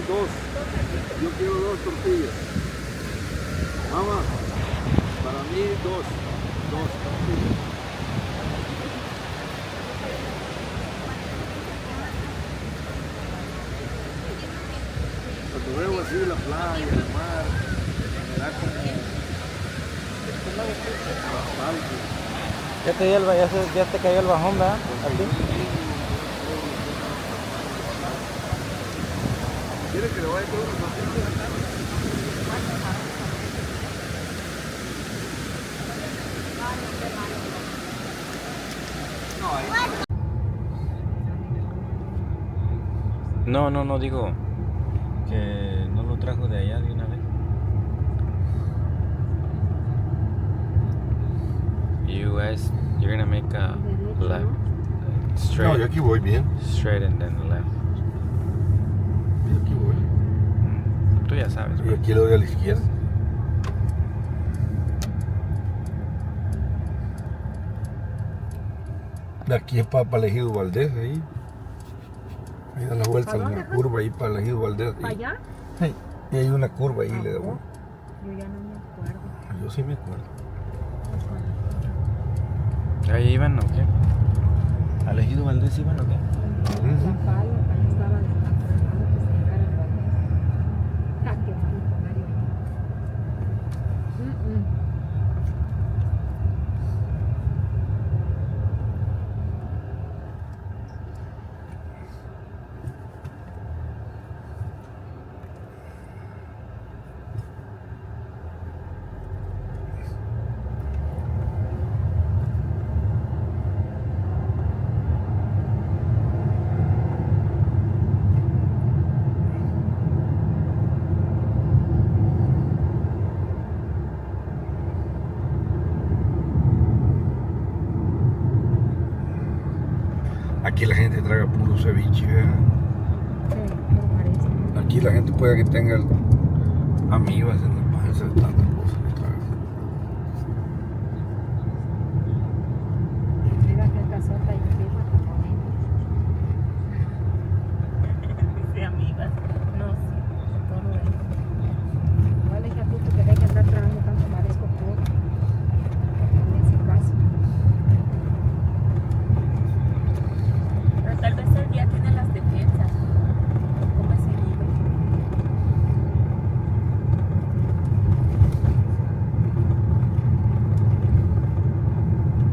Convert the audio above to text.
dos. Yo quiero dos tortillas. Mamá, para mí dos tortillas. Cuando veo así la playa, el mar, me da como nostalgia. Ya te cayó el bajón, ¿verdad? Aquí. ¿Quieres que le vaya a poner una tortilla? No, digo que no lo trajo de allá de una vez. You guys, you're gonna make a left, No, straight, yo aquí voy bien. straight and then left. Yo aquí voy. Tú ya sabes. Y aquí le doy a la izquierda. De aquí es para Ejido Valdés, ahí. Ahí da la vuelta ¿Para en dónde, la pues? curva ahí para Ejido Valdés. ¿Para allá? Sí. Y hay una curva ahí, le da Yo vuelta. ya no me acuerdo. Yo sí me acuerdo. ¿Ahí iban o qué? ¿Al Ejido Valdés iban o qué? Ujú. La pala, cuando estaba descansando que se llegara el Valdés. Ja, qué bonito, Mario. Aquí la gente traga puro ceviche, ¿verdad? Sí, pero parece. Aquí la gente puede que tenga amibas en